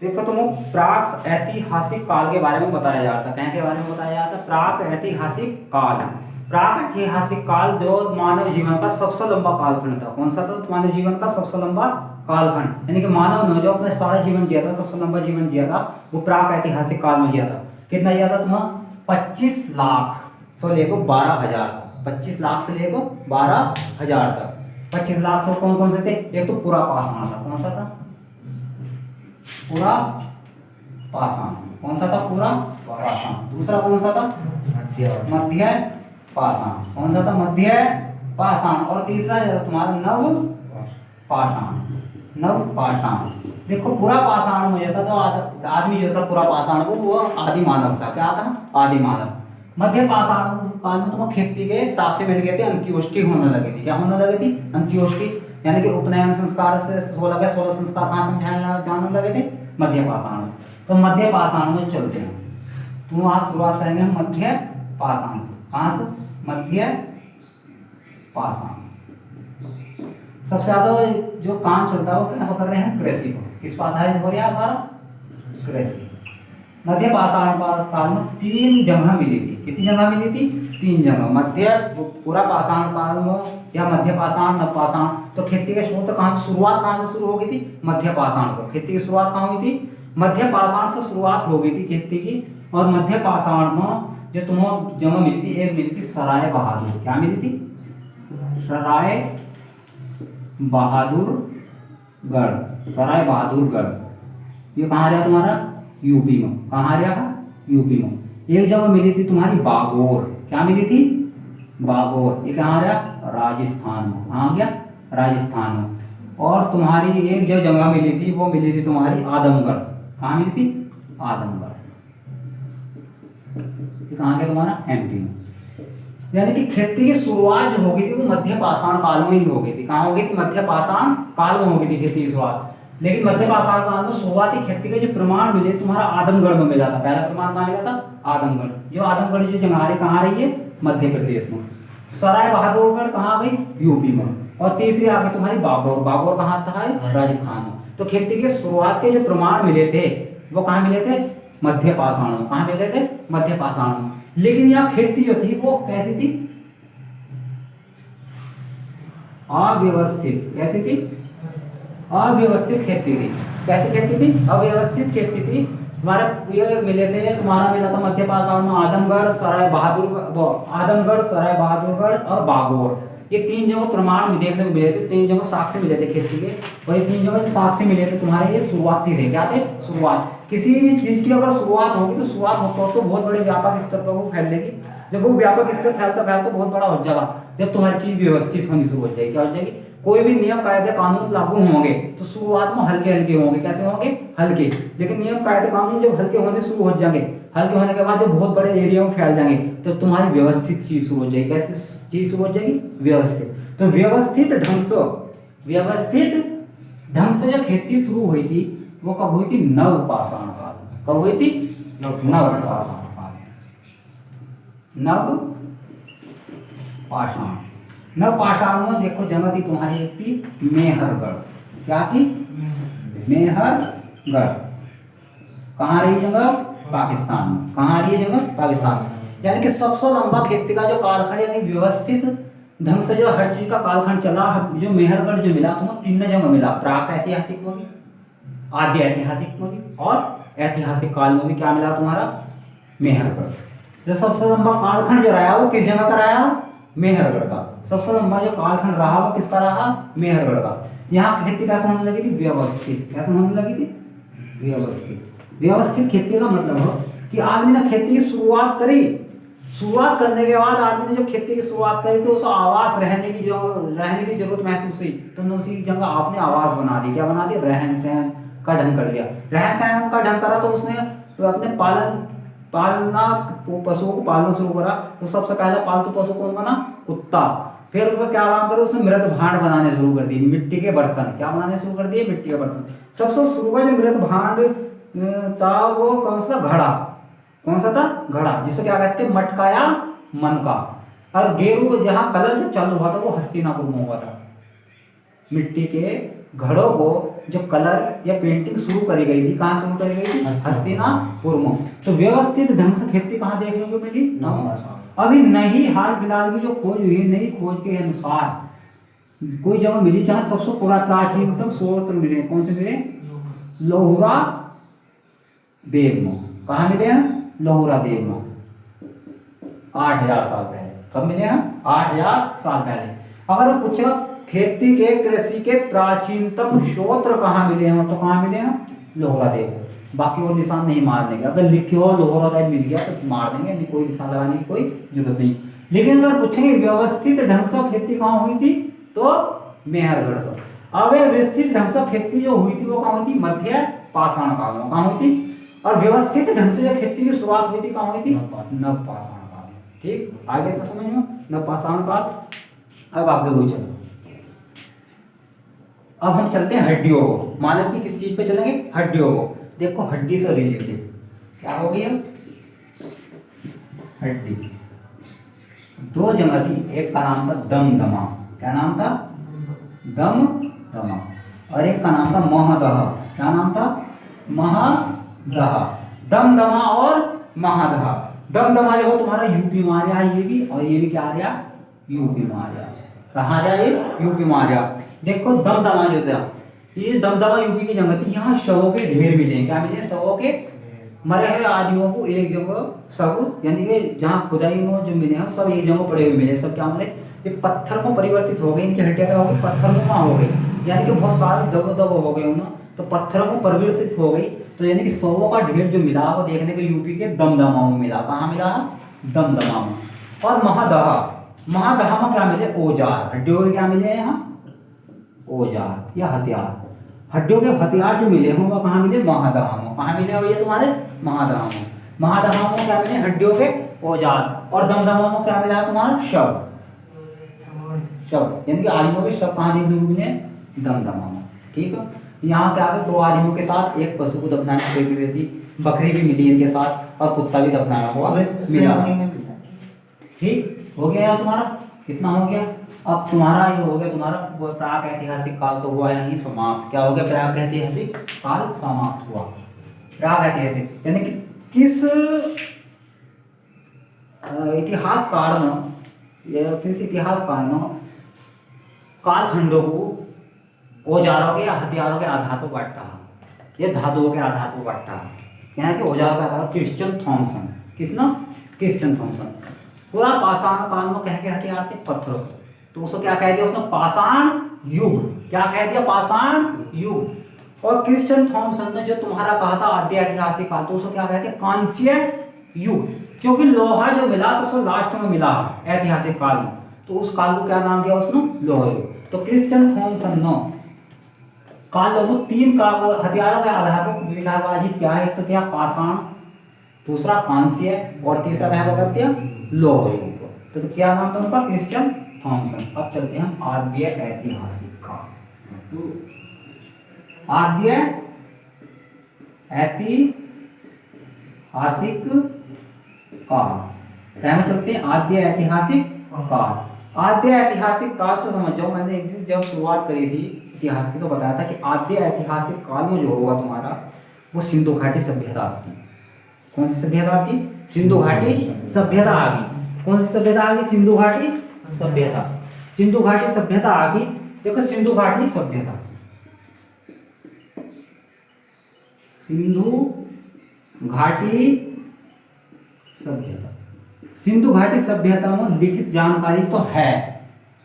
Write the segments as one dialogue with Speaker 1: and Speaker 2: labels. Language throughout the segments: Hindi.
Speaker 1: देखो तुमको प्राक ऐतिहासिक काल के बारे में बताया जाता है। कहीं के बारे में बताया जाता है? प्राक ऐतिहासिक काल। प्राक ऐतिहासिक काल जो मानव जीवन का सबसे लंबा कालखंड था। कौन सा था? मानव जीवन का सबसे लंबा कालखंड, यानी कि मानव ने जो अपने सारा जीवन जिया था, सबसे लंबा जीवन जिया था, वो प्राक ऐतिहासिक काल में जिया था। कितना जिया था तुम्हारा? 25 लाख से लेकर 12,000 तक। 25 लाख से लेकर 12,000 तक। 25 लाख से कौन कौन से थे? एक तो पूरा पाषाण था। कौन सा था? पूरा पाषाण। कौन सा था? पूरा पाषाण। दूसरा कौन सा था? मध्य पाषाण। कौन सा था? मध्य पाषाण। और तीसरा तुम्हारा नव पाषाण। नव पाषाण। देखो पूरा पाषाण में जो था, तो आदमी जो था पूरा पाषाण को, वो आदि मानव था। क्या था? आदि मानव। मध्य पाषाण काल में तुम्हें खेती के साक्ष्य मिल गए थे, अंत्योष्टि होने लगी थी। क्या होने लगी थी? अंत्योष्टि, यानी कि उपनयन संस्कार से 16 संस्कार कहाँ समझाने जाने लगे थे? मध्य पाषाण में। तो मध्य पाषाण में चलते हैं। तो वहाँ शुरुआत करेंगे हम मध्य पाषाण से। कहाँ से? मध्य पाषाण। सबसे ज्यादा जो काम चलता है वो क्या कर रहे हैं? कृषि को। किस पर आधारित हो रहा है सारा? कृषि। मध्य पाषाण काल में 3 जगह मिली थी। कितनी जगह मिली थी? 3 जगह। मध्य पूरा पाषाण काल में या मध्य पाषाण, नव पाषाण। तो खेती के स्रोत कहाँ से, शुरुआत कहाँ से शुरू हो गई थी? मध्य पाषाण से। खेती की शुरुआत कहाँ हुई थी? मध्य पाषाण से शुरुआत हो गई थी खेती की। और मध्य पाषाण में जो तुम्हें जगह मिली थी, एक मिली थी सराय बहादुर। क्या मिली थी? सराय बहादुरगढ़। सराय बहादुरगढ़ ये कहाँ रहा तुम्हारा? यूपी में। कहाँ रहा? यूपी में। एक जगह मिली थी तुम्हारी बागोर। क्या मिली थी? बागोर। ये कहाँ रहा? राजस्थान में। कहाँ गया? राजस्थान में। और तुम्हारी एक जो जगह मिली थी, वो मिली थी तुम्हारी आदमगढ़। कहाँ मिली थी? आदमगढ़। ये कहाँ गया तुम्हारा? एमपी में। यानी कि खेती की शुरुआत जो हो गई थी वो मध्य पाषाण काल में ही हो गई थी। कहाँ हो गई थी? मध्य पाषाण काल में हो गई थी खेती की शुरुआत। लेकिन मध्य पाषाण काल में शुरुआती खेती के जो प्रमाण मिले तुम्हारा आदमगढ़ में मिला था। पहला प्रमाण कहाँ मिला था? आदमगढ़। जो आदमगढ़ जो जंगारे कहाँ रही है? मध्य प्रदेश में। सराय बहादुरगढ़ कहाँ आ गई? यूपी में। और तीसरी आ गई तुम्हारी बागौर। बागौर कहाँ था? राजस्थान में। तो खेती के शुरुआत के जो प्रमाण मिले थे वो कहाँ मिले थे? मध्य पाषाण में। कहाँ मिले थे? मध्य पाषाण में। लेकिन यहाँ खेती जो थी वो कैसी थी? अव्यवस्थित। कैसी थी? अव्यवस्थित खेती थी। कैसी खेती थी? अव्यवस्थित खेती थी। तुम्हारे ये मिले थे, तुम्हारा मिला था मध्य पाषाण में आदमगढ़, सराय बहादुरगढ़ और बागौर। ये 3 जगह प्रमाण देखने को मिले थे, 3 जगह साक्ष्य मिले थे खेती के। और ये 3 जगह साक्ष्य मिले थे तुम्हारे, ये शुरुआती थे। क्या थे? शुरुआत। किसी भी चीज की अगर शुरुआत होगी तो शुरुआत होता तो बहुत बड़े व्यापक स्तर पर वो फैलेगी। जब वो व्यापक स्तर फैलता फैलता बहुत बड़ा हो जाएगा, जब तुम्हारी चीज व्यवस्थित होनी शुरू हो जाएगी। क्या हो जाएगी? कोई भी नियम कायदे कानून लागू होंगे तो शुरुआत में हल्के हल्के होंगे। कैसे होंगे? हल्के। लेकिन नियम कायदे कानून जब हल्के होने शुरू हो जाएंगे, हल्के होने के बाद जब बहुत बड़े एरिया में फैल जाएंगे तो तुम्हारी व्यवस्थित चीज शुरू हो जाएगी। कैसी चीज शुरू हो जाएगी? व्यवस्थित। तो व्यवस्थित ढंग से जो खेती शुरू हुई थी वो कब हुई थी? नव पाषाण काल। कब हुई थी? नव पाषाण काल। नव पाषाण। नव पाषाण में देखो जगह थी तुम्हारी, एक थी मेहरगढ़। क्या थी? मेहरगढ़। कहाँ रही जगह? पाकिस्तान में। कहाँ रही जगह? पाकिस्तान में। यानी कि सबसे लंबा खेती का जो कालखंड, यानी व्यवस्थित ढंग से जो हर चीज का कालखंड चला, जो मेहरगढ़ जो मिला तुम्हें 3 जगह मिला। प्राक ऐतिहासिक में भी, आद्य ऐतिहासिक में भी और ऐतिहासिक काल में भी। क्या मिला तुम्हारा? मेहरगढ़। जो सबसे लंबा कालखंड जो रहा वो किस जगह का रहा? मेहरगढ़ का। सबसे लंबा जो कालखंड रहा वो किसका रहा? मेहरगढ़ का। यहाँ खेती कैसे होने लगी थी? व्यवस्थित। कैसे होने लगी थी? व्यवस्थित। व्यवस्थित खेती का मतलब हो कि आदमी ने खेती की शुरुआत करी। शुरुआत करने के बाद आदमी ने जब खेती की शुरुआत करी तो उसको आवास रहने की जरूरत महसूस हुई, तो उसी जगह आपने आवास बना दी। क्या बना दी? रहन सहन का ढंग कर लिया। रहन सहन का ढंग करा तो उसने अपने पशुओं को पालना शुरू करा। तो सबसे पहला पालतू पशु कौन बना? कुत्ता। फिर उसमें क्या काम करे? उसने मृत भांड बनाने शुरू कर दिए, मिट्टी के बर्तन। क्या बनाने शुरू कर दिए? मिट्टी के बर्तन। सबसे शुरू का जो मृत भांड था वो कौन सा था? घड़ा। कौन सा था? घड़ा, जिसे क्या कहते हैं? मटका या मनका। और गेरू जहाँ कलर जब चालू हुआ था वो हस्तिनापुर में हुआ था। मिट्टी के घड़ों को जो कलर या पेंटिंग शुरू करी गई थी, कहाँ शुरू करी गई थी? हस्तिनापुर में। तो व्यवस्थित ढंग से खेती कहाँ देखने को मिली? अभी नहीं, हाल फिलहाल की जो खोज हुई, नई खोज के अनुसार कोई जगह मिली जहाँ सबसे प्राचीनतम स्रोत मिले। कौन से मिले? लोहुरा देव में। कहाँ मिले हैं? लोहुरा देव में 8000 साल पहले। कब मिले हैं? 8000 साल पहले। अगर पूछेगा खेती के कृषि के प्राचीनतम स्रोत कहाँ मिले हैं, तो कहाँ मिले हैं? लोहुरा देव। बाकी और निशान नहीं मार देंगे। अगर लिखे हो लोहुरा देव मिल गया तो मार देंगे, नहीं कोई निशान लगाने की कोई जरूरत नहीं। लेकिन अगर पूछेंगे व्यवस्थित ढंग से खेती कहाँ हुई थी, तो मेहरगढ़ से। अब व्यवस्थित ढंग से खेती जो हुई थी वो कहाँ हुई थी? मध्य पाषाण काल में। कहाँ हुई थी? और व्यवस्थित ढंग से जो खेती की शुरुआत हुई थी कहाँ हुई थी? नवपाषाण काल। ठीक, आगे तो समझ में, नवपाषाण काल। अब आगे कोई चलो, अब हम चलते हैं हड्डियों को। मानव की किस चीज पे चलेंगे? हड्डियों को। देखो हड्डी से रिलेटेड क्या हो गई है? हड्डी। दो जगह थी, एक का नाम था दमदमा। क्या नाम था? दमदमा। और एक का नाम था महादह। क्या नाम था? महादह। दमदमा और महादह। दमदमा जो हो तुम्हारा यूपी में आ रहा है, ये भी, और ये भी क्या आ रहा? यूपी में आ रहा। कहाँ आ रहा? ये यूपी में आ रहा। देखो दमदमा जो था, ये दमदमा यूपी की जगह थी। यहाँ शवों के ढेर मिले। क्या मिले? शवों के, मरे हुए आदमियों को एक जगह सब, यानी कि जहाँ खुदाई में जो मिले हैं सब एक जगह पड़े हुए मिले। सब क्या मिले? ये पत्थर में परिवर्तित हो गए। इनकी हड्डियाँ क्या हो गई? पत्थर में कहाँ हो गई? यानी कि बहुत सारे दबो दबो हो गए उन्हें, तो पत्थरों में परिवर्तित हो गई। तो यानी कि शवों का ढेर जो मिला वो देखने को यूपी के दमदमा में मिला। कहाँ मिला? दमदमा में। और महादह, महादह में क्या मिले? औजार। हड्डियों के क्या मिले यहाँ? औजार या हथियार। हड्डियों के हथियार जो मिले हों वो कहाँ मिले? महादह में। कहाँ मिले भैया तुम्हारे? महादह में। महादह में क्या मिले? हड्डियों के औजार। और दमदमा में क्या मिला तुम्हारा? शव। शव यानी कि आदमियों के शव कहाँ देखने को मिले? दमदमा में। ठीक है, यहाँ क्या था? दो आदमियों के साथ एक पशु को दफनाने की हुई थी, बकरी भी मिली इनके साथ, और कुत्ता भी दफनाया हुआ मिला। ठीक हो गया यार तुम्हारा, कितना हो गया? अब तुम्हारा ये हो गया तुम्हारा प्राक ऐतिहासिक काल तो हुआ यहीं समाप्त। क्या हो गया? प्राक ऐतिहासिक काल समाप्त हुआ। प्राक ऐतिहासिक यानी कि किस इतिहासकार ने या किस इतिहासकार ने कालखंडों को औजारों के या हथियारों के आधार पर बांटा है, या धातुओं के आधार पर बांटा है। यहाँ के औजारों के आधार पर क्रिश्चियन थॉमसन। किसना? Christian Thomsen. पूरा पाषाण काल में कह के हथियार थे पत्थरों, तो उसको क्या कह दिया उसने? पाषाण युग। क्या कह दिया? पाषाण युग। और क्रिश्चियन थॉमसन ने जो तुम्हारा कहा था आद्य ऐतिहासिक काल, तो उसको क्या कहते हैं? कांस्य युग। क्योंकि लोहा जो मिला सबसे लास्ट में मिला ऐतिहासिक काल में, तो उस काल को क्या नाम दिया उसने? लोहा युग। तो क्रिश्चियन थॉमसन ने काल को तीन का हथियारों के आधार पर विभाजित किया है। एक तो क्या? पाषाण, दूसरा कांस्य, और तीसरा क्या कर दिया? लोहा युग। तो क्या नाम था उनका? Christian Thomsen. अब चलते हैं आद्य ऐतिहासिक काल। आद्य ऐतिहासिक काल, पहले चलते हैं आद्य ऐतिहासिक काल। आद्य ऐतिहासिक काल से समझ जाओ, मैंने एक दिन जब शुरुआत करी थी इतिहास की तो बताया था कि आद्य ऐतिहासिक काल में जो होगा तुम्हारा वो सिंधु घाटी सभ्यता आती। कौन सी सभ्यता आती? सिंधु घाटी सभ्यता आ गई। कौन सी सभ्यता आ गई? सिंधु घाटी सभ्यता। सिंधु घाटी सभ्यता आ गई। देखो सिंधु घाटी सभ्यता, सिंधु घाटी सभ्यता। सिंधु घाटी सभ्यता में लिखित जानकारी तो है।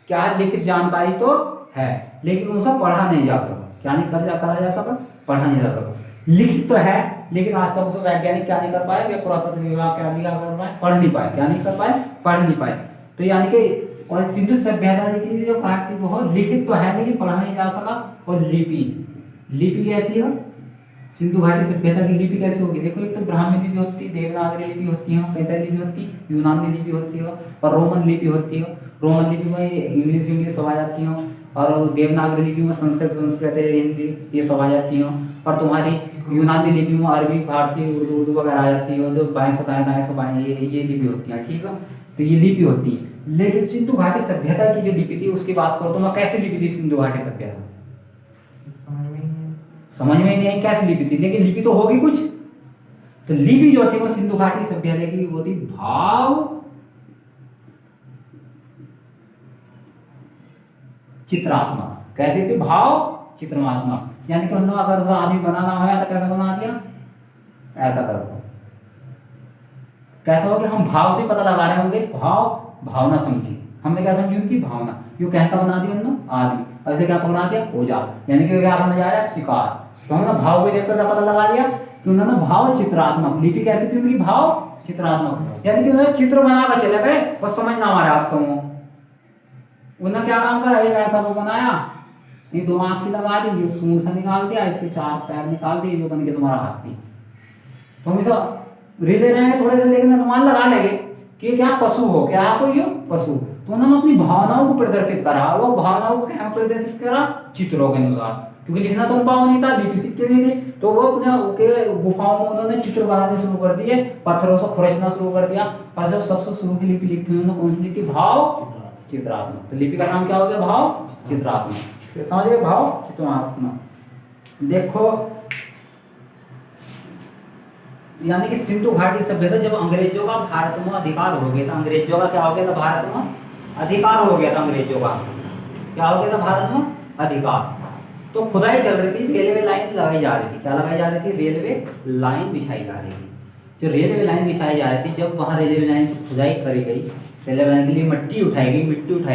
Speaker 1: क्या? लिखित जानकारी तो है, लेकिन उसे पढ़ा नहीं जा सका। क्या नहीं करा जा सका? पढ़ा नहीं जा सका। लिखित तो है, लेकिन आज तक उसे वैज्ञानिक क्या नहीं कर पाए? वे पुरातत्व विभाग क्या नहीं कर पाए? पढ़ नहीं पाए। क्या नहीं कर पाए? पढ़ नहीं पाए। तो यानी कि और सिंधु सभ्यता की जो घाटी वो लिखित तो है लेकिन पढ़ा नहीं जा सका। और लिपि कैसी है? सिंधु घाटी सभ्यता की लिपि कैसी होगी? देखो एक तो ब्राह्मी लिपि होती है, देवनागरी लिपि होती है, कैसा लिपि होती है? यूनानी लिपि होती है, और रोमन लिपि होती है। रोमन लिपि में इंग्लिश सब आ जाती है, और देवनागरी लिपि में संस्कृत हिंदी ये सब आ जाती है, और तुम्हारी यूनानी लिपि में अरबी, फारसी, उर्दू वगैरह आ जाती है, जो बाएं सौ दाएं सौ बाएं ये लिपि होती है। ठीक है, तो ये लिपि होती है। लेकिन सिंधु घाटी सभ्यता की जो लिपि थी उसकी बात करो तो मैं कैसे लिपि थी सिंधु घाटी सभ्यता? समझ में ही नहीं आई कैसे लिपि थी, लेकिन लिपि तो होगी कुछ। तो लिपि जो थी वो सिंधु घाटी सभ्यता की वो थी भाव चित्रात्मक। कैसी थी? भाव चित्रात्मक। यानी कि मतलब अगर आदमी बनाना हो तो कैसा बना दिया, ऐसा करो। कैसा हो कि हम भाव से पता लगा रहे होंगे, भाव भावना समझी, हमने क्या समझी उनकी भावना। यू कहता बना दिया उन्होंने आदमी, और इसे क्या बना दिया औजार। यानी कि क्या करने जा रहा है, शिकार। तो हमने भाव को देखकर क्या पता लगा दिया कि उन्होंने भाव चित्रात्मक। लिपि कैसी थी उनकी? भाव चित्रात्मक। यानी कि उन्होंने चित्र बनाकर चले गए, बस समझना हमारे हाथ तो उन्होंने क्या काम करा, एक ऐसा वो बनाया, ये दो आंख से लगा दी, ये सूंड से निकाल दिया, इसके चार पैर निकाल दिए, जो बन के तुम्हारा हाथी। तो हम इसे रिले रहेंगे थोड़े से, लेकिन अनुमान लगा लेंगे कि क्या पशु हो, क्या है कोई पशु। तो उन्होंने अपनी भावनाओं को प्रदर्शित करा। वो भावनाओं को क्या प्रदर्शित करा? चित्रों के अनुसार, क्योंकि लिखना तो उनका नहीं था, लिपि सीख के नहीं थी। तो वो अपने गुफाओं में उन्होंने चित्र बनाने शुरू कर दिए, पत्थरों से खुरचना शुरू कर दिया। और जब सबसे शुरू की लिपि लिखी उन्होंने कौन सी लिखी? भाव चित्रात्मक। तो लिपि का नाम क्या हो गया? भाव चित्रात्मक। समझ गए? भाव चित्रात्मक। देखो, यानी कि सिंधु घाटी सभ्यता जब अंग्रेजों का भारत में अधिकार हो गया था, अंग्रेजों का क्या हो गया था? भारत में अधिकार हो गया था। अंग्रेजों का क्या हो गया था? भारत में अधिकार। तो खुदाई चल रही थी, रेलवे लाइन लगाई जा रही थी। क्या लगाई जा रही थी? रेलवे लाइन बिछाई जा रही थी। जो रेलवे लाइन बिछाई जा रही थी, जब वहाँ रेलवे लाइन की खुदाई करी गई, रेलवे लाइन के लिए मिट्टी उठाई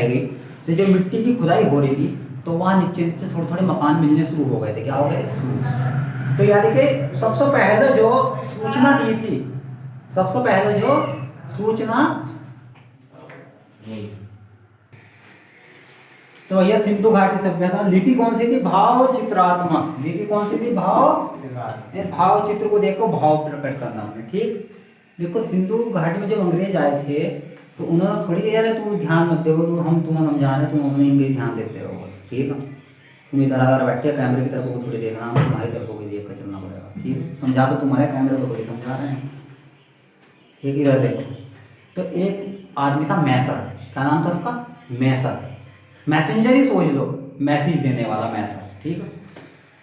Speaker 1: गई, तो जब मिट्टी की खुदाई हो रही थी तो वहाँ नीचे नीचे थोड़े थोड़े मकान मिलने शुरू हो गए थे। क्या हो गए थे? शुरू। तो यानी कि सबसे पहले जो सूचना दी थी, सबसे पहले जो सूचना, तो यह सिंधु घाटी सभ्यता। लिपि कौन सी थी? भाव चित्रात्मक। लिपि कौन सी थी? भाव चित्र को देखो, भाव प्रकट करना हमने। ठीक, देखो सिंधु घाटी में जब अंग्रेज आए थे तो उन्होंने थोड़ी यार तुम ध्यान मत दो, हम तुम्हें समझा रहे, तुम हमें इनके ध्यान देते रहो बस। ठीक है, तुम इधर अगर बैठे कैमरे की तरफ को थोड़ी देखना, हमें तुम्हारी तरफ को देख कर चलना पड़ेगा। ठीक, समझा तो तुम्हारे कैमरे को थोड़ी समझा रहे हैं। ठीक, इधर देखो। तो एक आदमी था मैसर। क्या नाम था उसका? मैसर। मैसेंजर ही सोच लो, मैसेज देने वाला मैसर। ठीक है,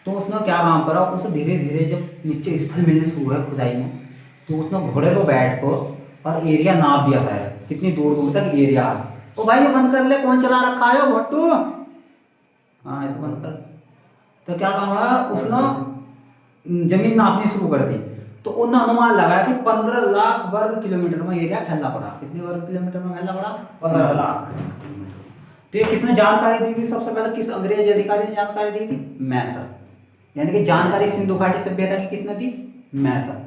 Speaker 1: तो उसने क्या काम करा, उसे धीरे धीरे जब नीचे स्थल मिलने शुरू हुआ खुदाई में, तो उसने घोड़े को बैठ को और एरिया नाप दिया सारा, कितनी दूर दूर तक एरिया। तो भाई ये बंद कर ले, कौन चला रखा है भट्टू? हाँ, ऐसे बंद कर। तो क्या काम हुआ, उसने जमीन नापनी शुरू कर दी। तो उन्होंने अनुमान लगाया कि 15 लाख वर्ग किलोमीटर में एरिया फैला पड़ा। कितने वर्ग किलोमीटर में फैला पड़ा? 15 लाख। तो ये किसने जानकारी दी थी? सबसे पहले किस अंग्रेज अधिकारी ने जानकारी दी थी? मैसर। यानी कि जानकारी सिंधु घाटी सभ्यता की किसने दी? मैसर।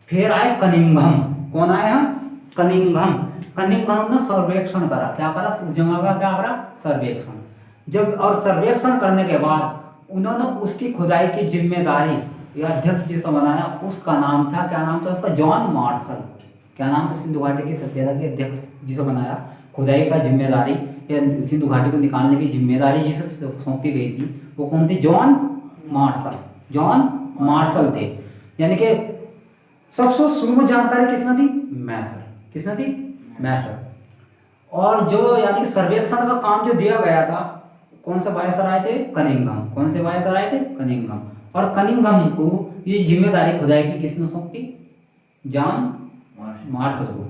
Speaker 1: फिर आए कनिंघम। कौन आए हैं? कनिंघम। कनिंघम ने सर्वेक्षण करा। क्या करा? उस जगह का क्या करा? सर्वेक्षण। जब और सर्वेक्षण करने के बाद उन्होंने उसकी खुदाई की जिम्मेदारी या अध्यक्ष जिसे बनाया, उसका नाम था, क्या नाम था उसका? John Marshall. क्या नाम था? सिंधु घाटी की सभ्यता के अध्यक्ष जिसे बनाया, खुदाई का जिम्मेदारी या सिंधु घाटी को निकालने की जिम्मेदारी जिसे सौंपी गई थी, वो कौन थी? John Marshall. जॉन मार्शल थे। यानी कि सबसे शुरू में जानकारी किसने दी? मैसर। किसने दी? मैसर। और जो यानी कि सर्वेक्षण का काम जो दिया गया था, कौन से वायसर आए थे? कनिंघम। कौन से वायसर आए थे? कनिंघम। और कनिंघम को ये जिम्मेदारी खुदाई की किसने सौंपी? जॉन मार्शल को।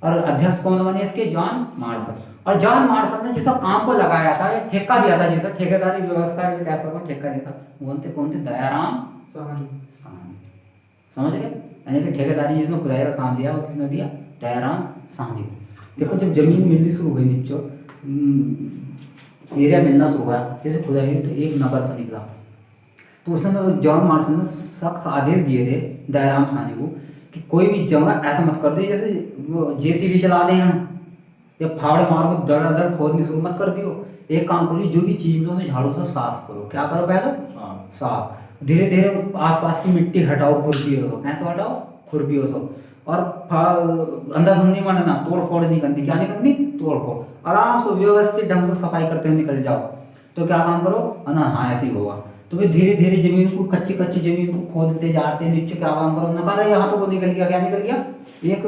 Speaker 1: और अध्यक्ष कौन बने इसके? John Marshall. और जॉन मार्शल ने जिस काम को लगाया था, ठेका दिया था, जिसे ठेकेदारी व्यवस्था कैसा ठेका दिया था, कौन थे? दयाराम साहनी। समझ गए? यानी कि ठेकेदारी जिसने खुदाई का काम दिया वो किसने दिया? दयाराम साहनी। देखो, जब जमीन मिलनी शुरू हुई, नीचे एरिया मिलना शुरू हुआ, जैसे खुदाई हुई, तो एक नगर से निकला। तो उसने जॉन मार्शल ने सख्त आदेश दिए थे दयाराम साहनी को कि कोई भी जगह ऐसा मत कर दो जैसे वो जेसीबी चला दें हम, या फावड़े मार को दर दर खोदनी शुरू मत कर दियो। एक काम करो, जो भी चीज मिलो उसे झाड़ू से साफ करो। क्या करो? पहले साफ। धीरे धीरे आसपास की मिट्टी हटाओ, खुरपियों से। कैसे हटाओ? खुरपियों से। और अंदर नहीं मानना, तोड़ फोड़ नहीं करनी। क्या नहीं करनी? तोड़ फोड़। आराम से व्यवस्थित ढंग से सफाई करते हुए निकल जाओ। तो क्या काम करो? ना, हाँ, ऐसे ही होगा। तो फिर धीरे धीरे जमीन को, कच्ची कच्ची जमीन को खोदते जाते नीचे। क्या काम करो? ना कहा यहाँ तो वो निकल गया। क्या निकल गया? एक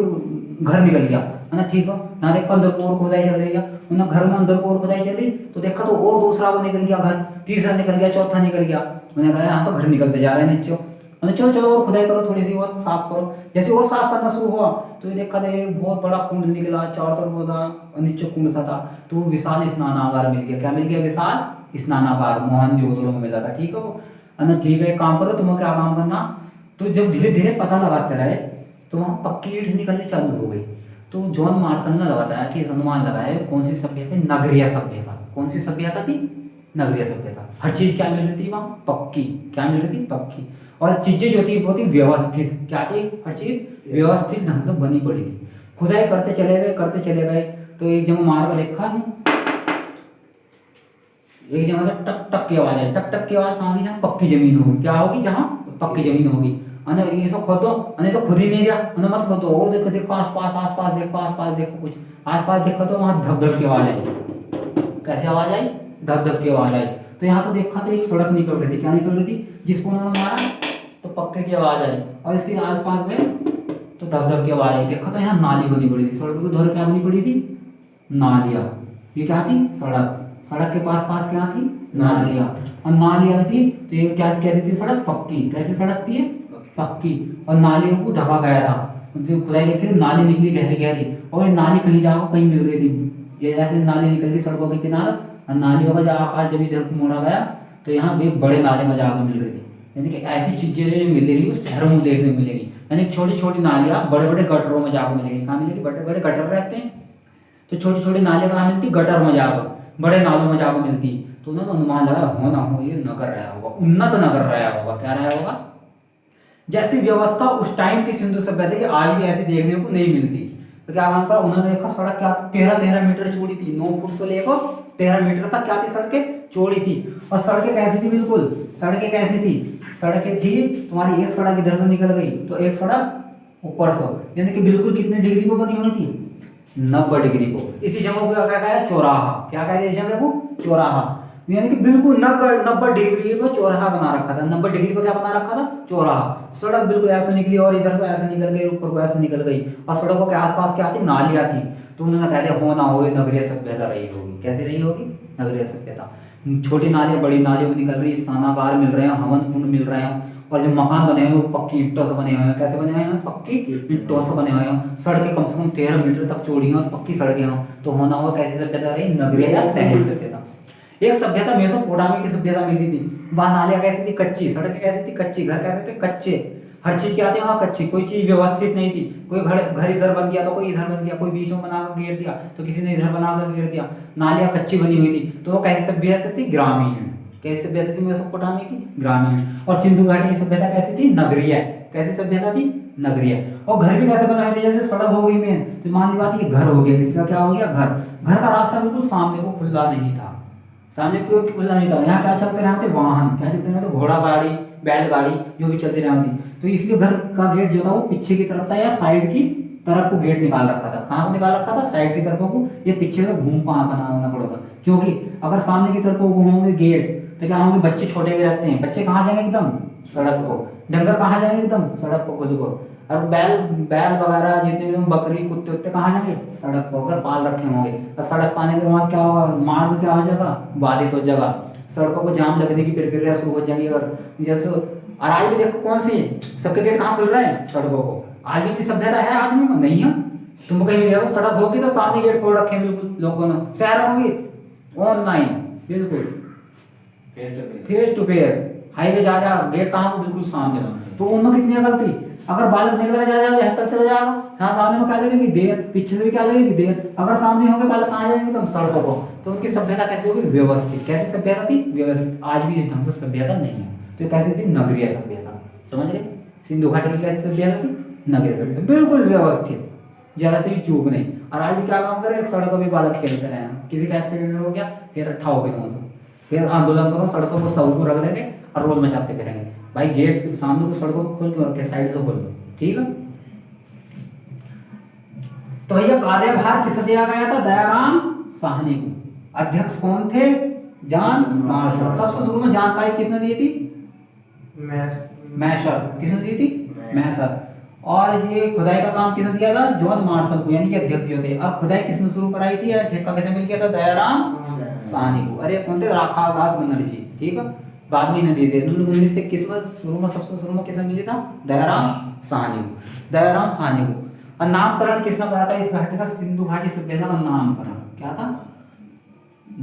Speaker 1: घर निकल गया, है ना? ठीक हो, यहाँ एक अंदर और खुदाई चल रही है, उन्हें घर में अंदर को और खुदाई चली तो देखा तो और दूसरा वो निकल गया घर, तीसरा निकल गया, चौथा निकल गया। उन्हें कहा यहाँ तो घर निकलते जा रहे हैं नीचे। उन्हें चलो चलो और खुदाई करो, थोड़ी सी और साफ करो। जैसे और साफ करना शुरू हुआ तो ये देखा था एक बहुत बड़ा कुंड निकला, चारों तरफ होता और नीचे कुंड सा था। तो विशाल स्नानागार मिल गया। क्या मिल गया? विशाल स्नानागार मोहनजोदड़ो में मिला था। ठीक है वो ठीक है, एक काम करो, तुम्हें क्या काम करना, तो जब धीरे धीरे पता लगाते रहे तो वहाँ पक्की ईंट निकलनी चालू हो गई। तो जॉन मार्शल ने बताया कि अनुमान लगाया कौन सी सभ्यता? नगरीय सभ्यता। कौन सी सभ्यता थी? नगरीय सभ्यता। हर चीज क्या मिल रही थी वहाँ? पक्की। क्या मिल रही थी? पक्की। और चीजें जो थी वो थी व्यवस्थित। क्या थी? हर चीज व्यवस्थित ढंग से बनी पड़ी थी। खुदाई करते चले गए, करते चले गए। तो एक जगह मार कर देखा नहीं, एक जगह से टक टक की आवाज आई। टक टक की आवाज कहाँ की? जहाँ पक्की जमीन होगी। क्या होगी? जहाँ पक्की जमीन होगी। अने ये सब खोदो, अने तो खुद ही नहीं गया, अने मत खोदो, और देखो देखो आसपास, आसपास देखो, आसपास देखो, कुछ आसपास देखो तो वहाँ धप धप की आवाज आई। कैसे आवाज आई? धप धप की आवाज आई। तो यहाँ तो देखा तो एक सड़क निकल रही थी। क्या निकल रही थी? जिसको उन्होंने मारा तो पक्के की आवाज आई, और इसके आसपास में तो धप धप की आवाज आई। देखा तो यहाँ नाली बनी पड़ी थी। सड़क के उधर क्या बनी पड़ी थी? नालियाँ। ये क्या थी? सड़क। सड़क के पास पास क्या थी? नालियाँ। और नालियाँ थी तो ये क्या कैसी थी? सड़क पक्की। कैसी सड़क थी? पक्की। और नालियों को ढका गया था। जो खुदाई देखी नाली निकली गहरी गहरी, और ये नाली कहीं जाओ कहीं मिल रही थी। ये जैसे नाली निकल गई सड़कों के किनारे, और नालियों का जब आकार जब इधर मोड़ा गया तो यहाँ भी बड़े नाले में जाकर मिल रही थी। यानी कि ऐसी चीजें मिलेगी वो शहरों में देखने को मिलेगी। यानी छोटी छोटी नालियाँ बड़े बड़े गटरों में जाकर मिलेगी। कहाँ मिलेगी? बड़े बड़े गटर रहते हैं तो छोटी छोटी नालियाँ कहाँ मिलती? गटर में जाकर, बड़े नालों में जाकर मिलती। तो उन्होंने अनुमान लगाया हो ना हो ये नगर रहा होगा, उन्नत नगर रहा होगा। क्या रहा होगा? जैसी व्यवस्था उस टाइम थी सिंधु सभ्यता की, आज भी ऐसी देखने को नहीं मिलती। तो क्या नाम पर उन्होंने देखा सड़क क्या 13-13 मीटर चौड़ी थी। 9 फुट से लेकर 13 मीटर तक क्या थी? सड़कें चौड़ी थी। और सड़कें कैसी थी? बिल्कुल सड़कें कैसी थी? सड़कें थी तुम्हारी, एक सड़क इधर से निकल गई तो एक सड़क ऊपर से, यानी कि बिल्कुल कितने डिग्री को बनी हुई थी? 90 डिग्री को। इसी जगह को क्या कहता है? चौराहा। क्या कहते हैं इस जगह को? चौराहा। यानी कि बिल्कुल 90 डिग्री को चौराहा बना रखा था। 90 डिग्री को क्या बना रखा था? चौराहा। सड़क बिल्कुल ऐसे निकली और इधर से ऐसे निकल गई, ऊपर को ऐसे निकल गई, और सड़कों के आसपास क्या थी? नालियाँ थी। तो उन्होंने कह दिया हो ना हो नगरीय सभ्यता रही होगी। कैसी रही होगी? नगरीय सभ्यता। छोटी नालियाँ बड़ी नालियों में निकल रही, स्नानागार मिल रहे हैं, हवन कुंड मिल रहे हैं, और जो मकान बने हुए वो पक्की ईंटों से बने हुए हैं। कैसे बने हुए हैं? पक्की ईंटों से बने हुए हैं। सड़कें कम से कम 13 मीटर तक चौड़ी हैं और पक्की सड़कें हों। तो होना हो कैसी सभ्यता रही? नगरीय या शहरी सभ्यता। एक सभ्यता मेसोपोटामिया की सभ्यता मिली थी। वहाँ नालियाँ कैसी थी? कच्ची। सड़कें कैसी थी? कच्ची। घर कैसे थे? कच्चे। हर चीज क्या थी वहाँ? कच्ची। कोई चीज व्यवस्थित नहीं थी। कोई घर इधर बन गया तो कोई इधर बन गया, कोई बीच में बनाकर घेर दिया तो किसी ने इधर बनाकर घेर दिया। नालियाँ कच्ची बनी हुई थी। तो वो कैसी सभ्यता थी? ग्रामीण। कैसी सभ्यता थी मेसोपोटामिया की? ग्रामीण। और सिंधु घाटी की सभ्यता कैसी थी? नगरीय। कैसी सभ्यता थी? नगरीय। और घर भी कैसे बनाए थे? जैसे सड़क हो गई मेन, तो मान ली बात ये घर हो गया। इसका क्या हो गया? घर। घर का रास्ता बिल्कुल सामने को खुला नहीं था। सामने को खुला नहीं था। यहाँ क्या चलते रहते? वाहन। क्या चलते रहते? घोड़ा गाड़ी, बैलगाड़ी जो भी चलती रहती। तो इसलिए घर का गेट जो था वो पीछे की तरफ था, या साइड की तरफ को गेट निकाल रखा था। कहाँ को निकाल रखा था? साइड की तरफ को। ये पीछे का घूम बनाना पड़ता, क्योंकि अगर सामने की तरफ को घूमोगे गेट तो क्या होंगे? बच्चे छोटे भी रहते हैं, बच्चे कहाँ जाएंगे? एकदम सड़क को। डंगर कहाँ जाएंगे? एकदम सड़क को खुद को। और बैल वगैरह जितने भी बकरी कुत्ते उत्ते कहाँ जाएंगे? सड़क पर। अगर पाल रखे होंगे और सड़क पाने के बाद क्या होगा? मार्ग क्या हो जाएगा? बाधित हो जाएगा। सड़कों को जाम लगने की प्रक्रिया शुरू हो जाएगी। अगर जैसे और आज भी देखो कौन सी सबके गेट कहाँ खुल रहे हैं? सड़कों को। आज भी सभ्यता है आदमी में? नहीं है। तुम कहीं भी देखो सड़क होगी तो सामने गेट खोल रखे हैं बिल्कुल लोगों ने। शहर होंगी ऑनलाइन बिल्कुल फेस टू फेस। हाईवे जा रहा गेट कहाँ? बिल्कुल सामने। तो उनमें कितनी अकल थी? अगर बालक निकल जा यहाँ तक चला जाएगा, यहाँ सामने में क्या लगेगी? देर। पीछे से भी क्या लगेगी? देर। अगर सामने होंगे बालक कहाँ जाएंगे? तुम सड़कों को। तो उनकी सभ्यता कैसी होगी? व्यवस्थित। कैसी सभ्यता थी? व्यवस्थित। आज भी इस ढंग से सभ्यता नहीं है। तो कैसी थी? नगरीय सभ्यता। समझ गए? सिंधु घाटी की कैसी सभ्यता थी? नगरीय सभ्यता। बिल्कुल व्यवस्थित, जरा से भी चूक नहीं। और आज भी क्या काम करे? सड़कों पर बालक खेलते रहे। किसी का एक्सीडेंट हो गया फिर अट्ठा हो गए, फिर आंदोलन करो, सड़कों को सबको रख देंगे और रोड मचाते फिरेंगे। भाई गेट सामने को सड़कों को खोल क्यों रखे? साइड से खोल दो। ठीक है। तो भैया कार्यभार किसे दिया गया था? दयाराम साहनी को। अध्यक्ष कौन थे? John Marshall. सबसे शुरू में जानकारी किसने दी थी? मैसर। किसने दी थी? मैसर। और ये खुदाई का काम किसने दिया था? जॉन मार्शल को, यानी कि अध्यक्ष जो थे। अब खुदाई किसने शुरू कराई थी, ठेका किसे मिल गया था? दयाराम साहनी को। अरे कौन थे? राखादास बनर्जी, ठीक है, बाद में इन्हें दे दिए 1921 में। शुरू में, सबसे शुरू में किसने मिली था? दयाराम साहनी को, दयाराम साहनी को। और नामकरण किसने करा था इस घाटी का? सिंधु घाटी सभ्यता का नामकरण। क्या था?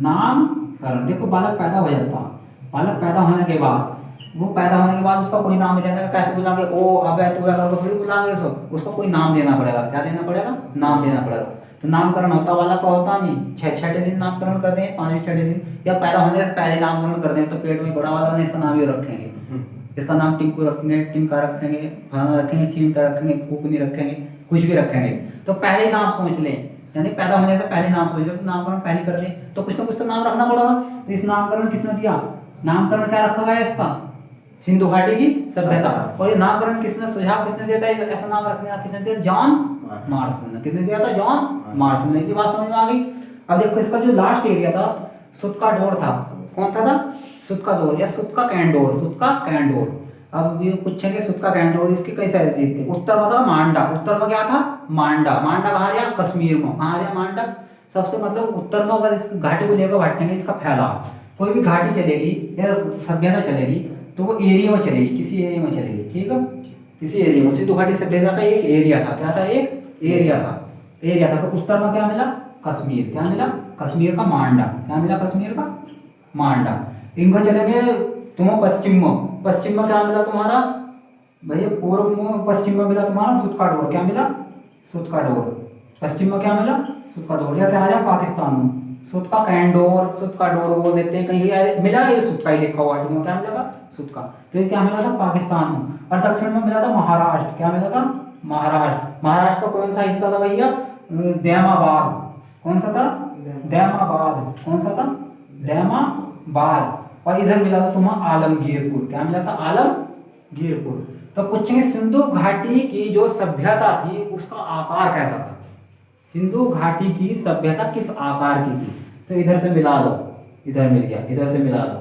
Speaker 1: नामकरण। देखो बालक पैदा हो जाता, बालक पैदा होने के बाद, वो पैदा होने के बाद उसका कोई नाम नहीं रहता। कैसे बुलाएंगे? ओ अबे तू अगर थोड़ी बुलाएंगे उसको कोई नाम देना पड़ेगा। क्या देना पड़ेगा? नाम देना पड़ेगा। तो नामकरण होता वाला का होता नहीं, छठे दिन नामकरण कर दें, पांचवें छठे दिन, या पैदा होने से पहले नामकरण कर दें। तो पेट में बड़ा वाला इसका नाम ही रखेंगे, इसका नाम टिंकू रखेंगे, टिंका रखेंगे, फलाना रखेंगे, चिमटा रखेंगे, कुकनी रखेंगे, कुछ भी रखेंगे। तो पहले ही नाम सोच लें, यानी पैदा होने से पहले नाम सोच लें। तो नामकरण पहले कर दें, तो कुछ ना कुछ तो नाम रखना पड़ेगा। तो इस नामकरण किसने दिया? नामकरण क्या रखा हुआ है इसका? सिंधु घाटी की सभ्यता। और ये नामकरण किसने सुझाव किसने दिया था ऐसा नाम रखने का? किसने दिया? जॉन मार्शल ने। किसने दिया था? जॉन मार्शल ने। इतनी बात समझ में आ गई। अब देखो इसका जो लास्ट एरिया था सुत का डोर था। कौन था? सुत का डोर या सुत का कैंडोर, सुत का कैंडोर। अब ये पूछेंगे सुत का कैंडोर इसकी कई सारे चीज थे। उत्तर में था मांडा, उत्तर में क्या था? मांडा। मांडा कहाँ गया? कश्मीर में। कहाँ गया मांडा? सबसे मतलब उत्तर में। अगर इस घाटी को लेकर बैठेंगे, इसका फैलाव, कोई भी घाटी चलेगी या सभ्यता चलेगी तो वो एरिया में चलेगी, किसी एरिया में चलेगी, ठीक है, किसी एरिया में। सिंधु घाटी सभ्यता का एक एरिया था। क्या था? एक एरिया था, एरिया था। तो उत्तर में क्या मिला? कश्मीर। क्या मिला? कश्मीर का मांडा। क्या मिला? कश्मीर का मांडा। इनको चलेंगे तुम पश्चिम में। पश्चिम में क्या मिला तुम्हारा भैया? पूर्व में, पश्चिम में मिला तुम्हारा सुत का डोर। क्या मिला? सुत का डोर। पश्चिम में क्या मिला? सुत का डोर। या क्या आया? पाकिस्तान में सुत का कैंडोर, सुत का डोर बोल देते हैं। कहीं मिला ये सुत का ही लिखा हुआ है, क्या मिला? सुत का। तो ये क्या मिला था? पाकिस्तान में। और दक्षिण में मिला था महाराष्ट्र। क्या मिला था? महाराष्ट्र। महाराष्ट्र का कौन सा हिस्सा था भैया? दैमाबाद। कौन सा था? दैमाबाद। कौन सा था? दैमाबाद। और इधर मिला था तुम्हारा आलमगीरपुर। क्या मिला था? आलमगीरपुर। तो पूछेंगे सिंधु घाटी की जो सभ्यता थी उसका आकार कैसा था? सिंधु घाटी की सभ्यता किस आकार की थी? तो इधर से मिला लो, इधर मिल गया, इधर से मिला लो,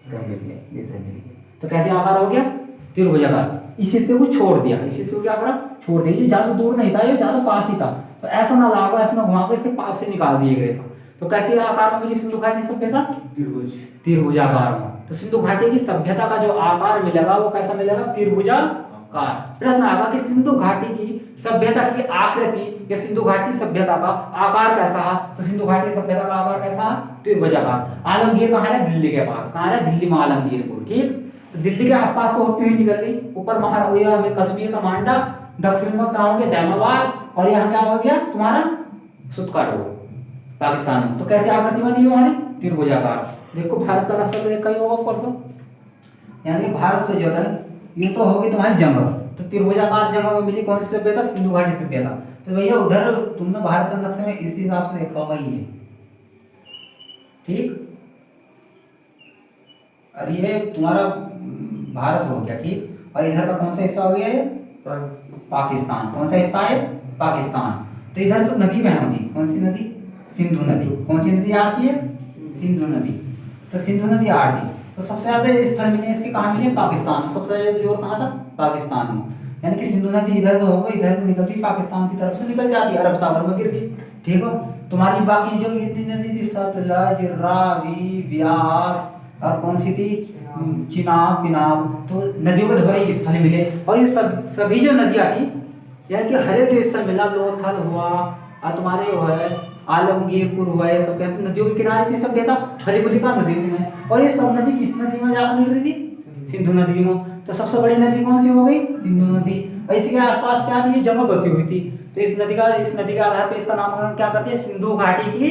Speaker 1: इधर मिल गया, इधर मिल गया। तो कैसे आकार हो गया? त्रिभुजाकार। इस हिस्से को छोड़ दिया, इस हिस्से को क्या करा? छोड़ दिया। ये ज्यादा दूर नहीं था, ये ज्यादा पास ही था। तो ऐसा ना लागो, ऐसा ना घुमा, इसके पास से निकाल दिए गए। तो कैसे आकार में मिली सिंधु घाटी सभ्यता? त्रिभुजाकार में। तो सिंधु घाटी की सभ्यता का जो आकार मिलेगा वो कैसा मिलेगा? त्रिभुजाकार। प्रश्न आएगा कि सिंधु घाटी की सभ्यता की आकृति या सिंधु घाटी सभ्यता का आकार कैसा है? तो सिंधु घाटी सभ्यता का आकार कैसा है? त्रिभुजाकार। आलमगीर कहाँ है? दिल्ली के पास। कहाँ है? दिल्ली में आलमगीरपुर, ठीक। तो दिल्ली के आसपास से होती हुई निकल गई। ऊपर महाराजा में कश्मीर का मांडा, दक्षिण में कहाँ हो गया? दैमाबाद, और यहाँ क्या हो गया तुम्हारा? सुत का डोर, पाकिस्तान में। तो कैसे आकृति बनी हमारी? त्रिभुजाकार। देखो भारत का नक्शा देखा ही होगा परसों, यानी कि भारत से जो है ये तो होगी तुम्हारी जंगल। तो त्रिभुजाकार जगह में मिली कौन सी सभ्यता? सिंधु घाटी सभ्यता। तो भैया उधर तुमने भारत के नक्शे में इस हिसाब से देखा होगा ये, ठीक। और ये तुम्हारा भारत हो गया, ठीक। और इधर का कौन सा हिस्सा हो गया ये? पाकिस्तान। कौन सा हिस्सा है? पाकिस्तान। तो इधर से नदी बहती है, कौन सी नदी? सिंधु नदी। कौन सी नदी आती है? सिंधु नदी। तो सिंधु नदी आती है। तो सबसे ज्यादा स्थल मिले इसके कहाँ मिले? पाकिस्तान। सबसे ज्यादा जोर कहाँ था? पाकिस्तान में। यानी कि सिंधु नदी इधर से होगा, इधर से निकलती पाकिस्तान की तरफ से निकल जाती है, अरब सागर में गिर गई, ठीक है। तुम्हारी बाकी जो इतनी नदी थी, सतलज, रावी, व्यास, और कौन सी थी? चिनाब, पिनाब। तो नदियों के दोहरे स्थल मिले। और ये सभी जो नदियां थी, यानी कि हर एक जो स्थल मिला, लोथल हुआ और तुम्हारे जो है आलमगीरपुर हुआ, ये सब कहते नदियों के किनारे थी सभ्यता, हरी भरी का नदी में। और ये सब नदी किस नदी में जाकर मिल रही थी? सिंधु नदी में। तो सबसे बड़ी नदी कौन सी हो गई? सिंधु नदी। और इसी के आसपास क्या थी? जगह बसी हुई थी। तो इस नदी के आधार पर इसका नामकरण क्या करते हैं? सिंधु घाटी की।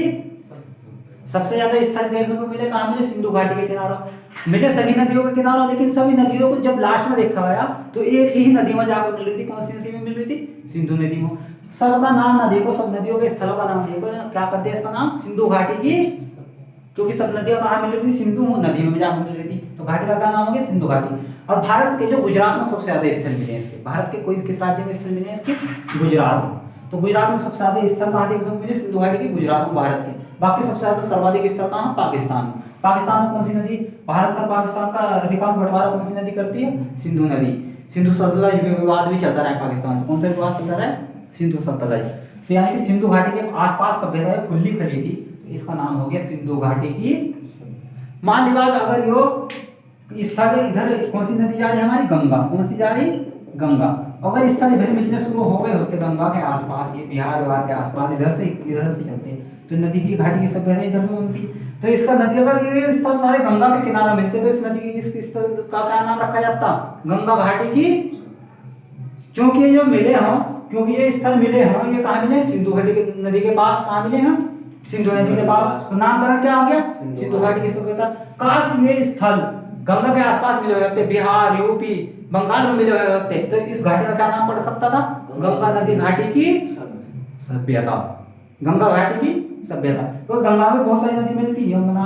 Speaker 1: सबसे ज्यादा स्थल देखने को मिले कहाँ मिले? सिंधु घाटी के किनारों मिले, सभी नदियों के किनारों। लेकिन सभी नदियों को जब लास्ट में देखा गया तो एक ही नदी में जाकर मिल रही थी। कौन सी नदी में मिल रही थी? सिंधु नदी में। सबका नाम ना देखो, सब नदियों के स्थलों का नाम देखो। क्या करते हैं इसका नाम? सिंधु घाटी की, क्योंकि सब नदियां कहाँ मिल रही थी? सिंधु नदी में जाकर मिल रही थी। तो घाटी का क्या नाम हो गया? सिंधु घाटी। और भारत के जो गुजरात में सबसे ज्यादा स्थल मिले हैं इसके, भारत के कोई किस राज्य में स्थल मिले हैं इसके? गुजरात में। तो गुजरात में सबसे ज्यादा स्थल कहाँ देखने को मिले? सिंधु घाटी के, गुजरात में, भारत के। बाकी सबसे ज्यादा सर्वाधिक स्थल कहाँ? पाकिस्तान में। पाकिस्तान में कौन सी नदी? भारत का, पाकिस्तान का अधिकांश बंटवारा कौन सी नदी करती है? सिंधु नदी। सिंधु सतलज विवाद भी चलता रहा है पाकिस्तान से। कौन सा विवाद चलता रहा है? सिंधु सतलज। तो यानी कि सिंधु घाटी के आसपास सभ्यताएं खुली फैली थी, तो इसका नाम हो गया सिंधु घाटी की। मान लीजिए अगर यो स्थल इधर कौन सी नदी जा रही है हमारी? गंगा। कौन सी जा रही? गंगा। अगर स्थल इधर मिलने शुरू हो गए होते गंगा के आसपास, ये बिहार के आसपास, इधर से चलते, तो नदी की घाटी की सभ्यता इधर से बनती। तो इसका नदी, अगर ये स्थल सारे गंगा के किनारे मिलते तो इस नदी की, इस स्थल का क्या नाम रखा जाता? गंगा घाटी की। क्योंकि ये जो मिले हों, क्योंकि ये स्थल मिले हों, ये कहाँ मिले? सिंधु घाटी के नदी के पास। कहाँ मिले हैं? सिंधु नदी के पास। तो नामकरण क्या हो गया? सिंधु घाटी की सभ्यता। काश ये स्थल गंगा के आसपास मिले हुए होते, बिहार, यूपी, बंगाल में मिले हुए होते, तो इस घाटी का क्या नाम पड़ सकता था? गंगा नदी घाटी की सभ्यता। गंगा घाटी की सभ्यता। तो गंगा में बहुत सारी नदी मिलती है, यमुना,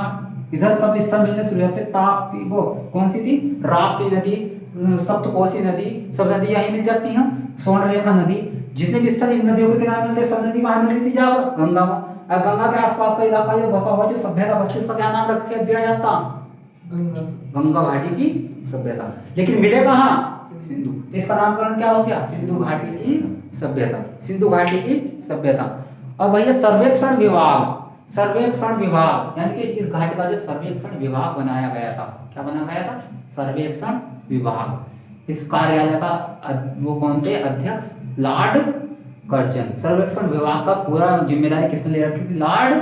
Speaker 1: इधर सब स्थल मिलने शुरू होते। ताप्ती, वो कौन सी थी? राप्ती नदी, सप्तकोसी नदी, सब नदी यही मिल जाती हैं। स्वर्णरेखा नदी, जितने भी स्थल इन नदियों के किनारे मिलते, सब नदी कहाँ मिलती थी? जाकर गंगा में। और गंगा के आसपास का इलाका जो बसा हुआ, जो सभ्यता बसती, उसका क्या नाम रख दिया जाता? गंगा घाटी की सभ्यता। लेकिन मिले कहाँ? सिंधु। तो इसका नामकरण क्या हो गया? सिंधु घाटी की सभ्यता। सिंधु घाटी की सभ्यता। और भैया सर्वेक्षण विभाग, सर्वेक्षण विभाग यानी कि इस घाटी का जो सर्वेक्षण विभाग बनाया गया था, क्या बनाया गया था? सर्वेक्षण विभाग। इस कार्यालय का वो कौन थे? अध्यक्ष लॉर्ड कर्जन। सर्वेक्षण विभाग का पूरा जिम्मेदारी किसने ले रखी थी? Lord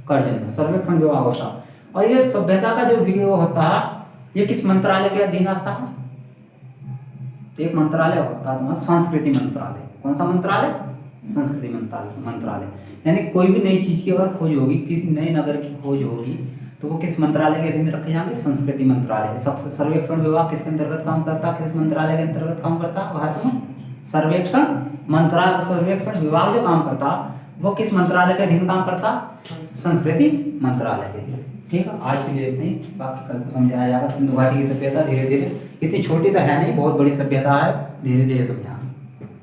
Speaker 1: Curzon. सर्वेक्षण विभाग होता। और ये सभ्यता का जो वो होता है, ये किस मंत्रालय के अधीन आता है? एक मंत्रालय होता है तुम्हारा संस्कृति मंत्रालय। कौन सा मंत्रालय? संस्कृति मंत्रालय। यानी कोई भी नई चीज की अगर खोज होगी, किसी नए नगर की खोज होगी, तो वो किस मंत्रालय के अधीन रखे जाएंगे? संस्कृति मंत्रालय। सर्वेक्षण विभाग किसके अंतर्गत काम करता है? किस मंत्रालय के अंतर्गत काम करता है? भारत में सर्वेक्षण मंत्रालय, सर्वेक्षण विभाग जो काम करता, वो किस मंत्रालय के अधीन काम करता? संस्कृति मंत्रालय के अधीन। ठीक है, आज के लिए इतनी, बाकी कल को समझाया जाएगा। सिंधु घाटी की सभ्यता धीरे धीरे, इतनी छोटी तो है नहीं, बहुत बड़ी सभ्यता है, धीरे धीरे समझाना।